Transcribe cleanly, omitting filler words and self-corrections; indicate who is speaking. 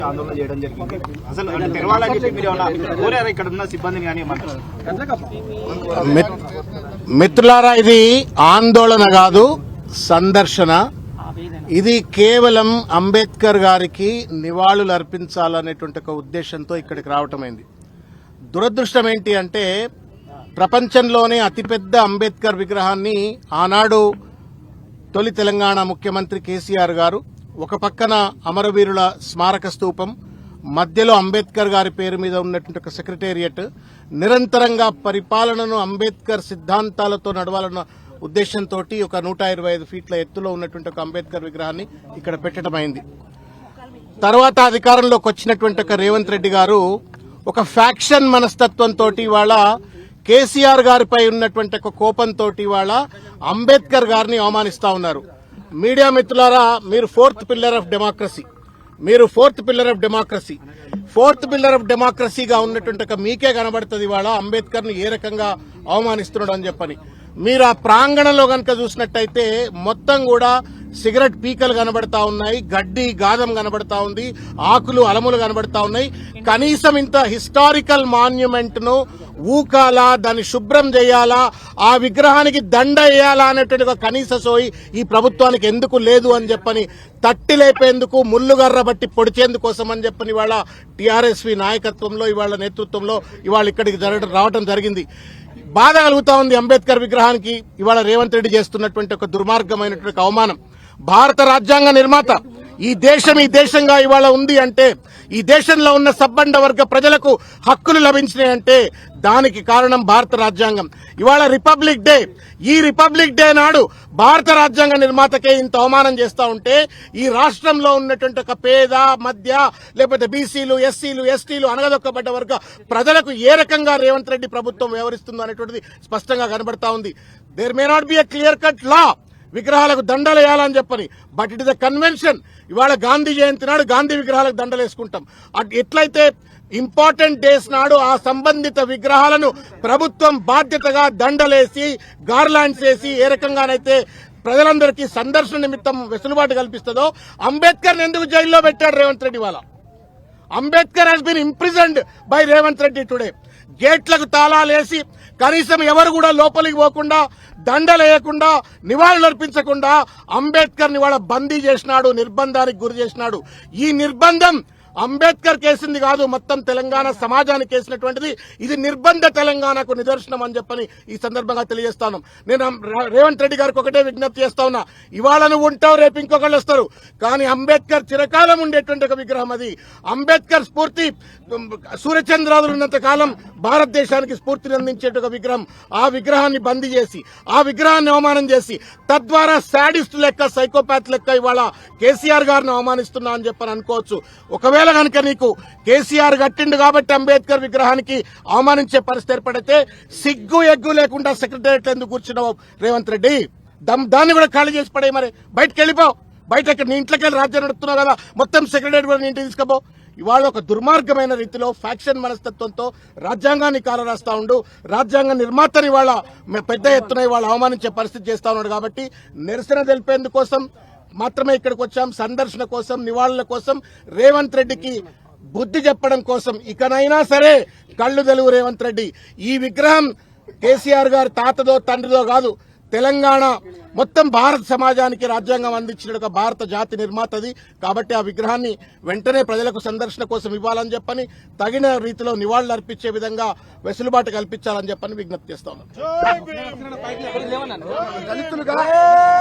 Speaker 1: ఆందోళన చేయడం జరిగింది. అసలు అంటే తెరవాలని చెప్పి మీరు ఏమన్నా కోరారా ఇక్కడ ఉన్న సిబ్బందిని కానీ
Speaker 2: మిత్రులారా, ఇది ఆందోళన కాదు, సందర్శన. ఇది కేవలం అంబేద్కర్ గారికి నివాళులు అర్పించాలనేటువంటి ఒక ఉద్దేశంతో ఇక్కడికి రావటమైంది. దురదృష్టం ఏంటి అంటే ప్రపంచంలోనే అతిపెద్ద అంబేద్కర్ విగ్రహాన్ని ఆనాడు తొలి తెలంగాణ ముఖ్యమంత్రి కేసీఆర్ గారు, ఒక పక్కన అమరవీరుల స్మారక స్తూపం, మధ్యలో అంబేద్కర్ గారి పేరు మీద ఉన్నటువంటి ఒక సెక్రటేరియట్, నిరంతరంగా పరిపాలనను అంబేద్కర్ సిద్ధాంతాలతో నడవాలన్న ఉద్దేశంతో ఒక 125 ఫీట్ల ఎత్తులో ఉన్నటువంటి ఒక అంబేద్కర్ విగ్రహాన్ని ఇక్కడ పెట్టడమైంది. తర్వాత అధికారంలోకి వచ్చినటువంటి ఒక రేవంత్ రెడ్డి గారు ఒక ఫ్యాక్షన్ మనస్తత్వంతో ఇవాళ కేసీఆర్ గారిపై ఉన్నటువంటి ఒక కోపంతో ఇవాళ అంబేద్కర్ గారిని అవమానిస్తా ఉన్నారు. మీడియా మిత్రులారా, మీరు ఫోర్త్ పిల్లర్ ఆఫ్ డెమోక్రసీగా ఉన్నటువంటి ఒక మీకే కనబడుతుంది ఇవాళ అంబేద్కర్ ని ఏ రకంగా అవమానిస్తున్నాడు అని చెప్పని. మీరు ఆ ప్రాంగణంలో కనుక చూసినట్టయితే మొత్తం కూడా సిగరెట్ పీకలు కనబడతా ఉన్నాయి, గడ్డి గాదం కనబడతా ఉంది, ఆకులు అలములు కనబడతా ఉన్నాయి. కనీసం ఇంత హిస్టారికల్ మాన్యుమెంట్ ను ఊకాలా, దాన్ని శుభ్రం చేయాలా, ఆ విగ్రహానికి దండ వేయాలా అనేటువంటి ఒక కనీస సోయి ఈ ప్రభుత్వానికి ఎందుకు లేదు అని చెప్పని తట్టి లేపేందుకు, ముల్లుగర్ర బట్టి పొడిచేందుకోసం అని చెప్పని ఇవాళ టీఆర్ఎస్వి నాయకత్వంలో, ఇవాళ నేతృత్వంలో ఇవాళ ఇక్కడికి రావడం జరిగింది. బాధ కలుగుతా ఉంది అంబేద్కర్ విగ్రహానికి ఇవాళ రేవంత్ రెడ్డి చేస్తున్నటువంటి ఒక దుర్మార్గమైనటువంటి అవమానం. భారత రాజ్యాంగ నిర్మాత ఈ దేశంగా ఇవాళ ఉంది అంటే, ఈ దేశంలో ఉన్న సబ్బండ వర్గ ప్రజలకు హక్కులు లభించినాయంటే దానికి కారణం భారత రాజ్యాంగం. ఇవాళ రిపబ్లిక్ డే, ఈ రిపబ్లిక్ డే నాడు భారత రాజ్యాంగ నిర్మాతకే ఇంత అవమానం చేస్తా ఉంటే ఈ రాష్ట్రంలో ఉన్నటువంటి ఒక పేద, మధ్య, లేకపోతే బీసీలు, ఎస్సీలు, ఎస్టీలు, అనగదొక్కబడ్డ వర్గ ప్రజలకు ఏ రకంగా రేవంత్ రెడ్డి ప్రభుత్వం వ్యవహరిస్తుందో అనేటువంటిది స్పష్టంగా కనబడతా ఉంది. There may not be a clear cut law విగ్రహాలకు దండలు వేయాలని చెప్పని, but it is a convention. ఇవాళ గాంధీ జయంతి నాడు గాంధీ విగ్రహాలకు దండలు వేసుకుంటాం. ఎట్లయితే ఇంపార్టెంట్ డేస్ నాడు ఆ సంబంధిత విగ్రహాలను ప్రభుత్వం బాధ్యతగా దండలేసి, గార్లాండ్స్ వేసి ఏ రకంగానైతే ప్రజలందరికీ సందర్శన నిమిత్తం వెసులుబాటు కల్పిస్తుందో, అంబేద్కర్ ఎందుకు జైల్లో పెట్టాడు రేవంత్ రెడ్డి? వాళ్ళ Ambedkar has been imprisoned by Revanth Reddy today. గేట్లకు తాళాలేసి కనీసం ఎవరు కూడా లోపలికి పోకుండా, దండలేయకుండా, నివాళులర్పించకుండా అంబేద్కర్ ని వాళ్ళ బందీ చేసినాడు, నిర్బంధానికి గురి చేసినాడు. ఈ నిర్బంధం అంబేద్కర్ కేసింది కాదు, మొత్తం తెలంగాణ సమాజానికి కేసినటువంటిది. ఇది నిర్బంధ తెలంగాణకు నిదర్శనం అని చెప్పని ఈ సందర్భంగా తెలియజేస్తాను. నేను రేవంత్ రెడ్డి గారికి ఒకటే విజ్ఞప్తి చేస్తా ఉన్నా, ఇవాళ నువ్వు ఉంటావు, రేపు ఇంకొకళ్ళు వస్తారు, కానీ అంబేద్కర్ చిరకాలం ఉండేటువంటి ఒక విగ్రహం అది. అంబేద్కర్ స్ఫూర్తి సూర్యచంద్రాదులు ఉన్నంత కాలం భారతదేశానికి స్ఫూర్తిని అందించే ఒక విగ్రహం. ఆ విగ్రహాన్ని బందీ చేసి, ఆ విగ్రహాన్ని అవమానం చేసి, తద్వారా శాడిస్ట్ లెక్క, సైకోపాత్ లెక్క ఇవాళ కేసీఆర్ గారిని అవమానిస్తున్నా అని చెప్పని అనుకోవచ్చు. ఒకవేళ కనుక నీకు కేసీఆర్ కట్టిండు కాబట్టి అంబేద్కర్ విగ్రహానికి అవమానించే పరిస్థితి ఏర్పడితే సిగ్గు ఎగ్గు లేకుండా సెక్రటేరియట్ ఎందుకు కూర్చున్నావు రేవంత్ రెడ్డి? దాన్ని కూడా ఖాళీ చేసి పడే, మరి బయటకు వెళ్ళిపో. బయట నీ ఇంట్లోకి వెళ్ళి రాజ్యం నడుపుతున్నావు కదా, మొత్తం సెక్రటేరియట్ కూడా నీ ఇంటికి తీసుకుపో. ఇవాళ ఒక దుర్మార్గమైన రీతిలో ఫ్యాక్షన్ మనస్తత్వంతో రాజ్యాంగాన్ని కాలరాస్తా ఉండు, రాజ్యాంగ నిర్మాతని ఇవాళ పెద్ద ఎత్తున ఇవాళ అవమానించే పరిస్థితి చేస్తా ఉన్నాడు. కాబట్టి నిరసన తెలిపేందుకోసం మాత్రమే ఇక్కడికి వచ్చాం, సందర్శన కోసం, నివాళుల కోసం, రేవంత్ రెడ్డికి బుద్ధి చెప్పడం కోసం. ఇకనైనా సరే కళ్ళు తెలుగు రేవంత్ రెడ్డి. ఈ విగ్రహం కేసీఆర్ గారి తాతదో తండ్రిదో కాదు, తెలంగాణ మొత్తం భారత సమాజానికి రాజ్యాంగం అందించిన ఒక భారత జాతి నిర్మాతది. కాబట్టి ఆ విగ్రహాన్ని వెంటనే ప్రజలకు సందర్శన కోసం ఇవ్వాలని చెప్పని, తగిన రీతిలో నివాళులు అర్పించే విధంగా వెసులుబాటు కల్పించాలని చెప్పని విజ్ఞప్తి చేస్తా ఉన్నాం.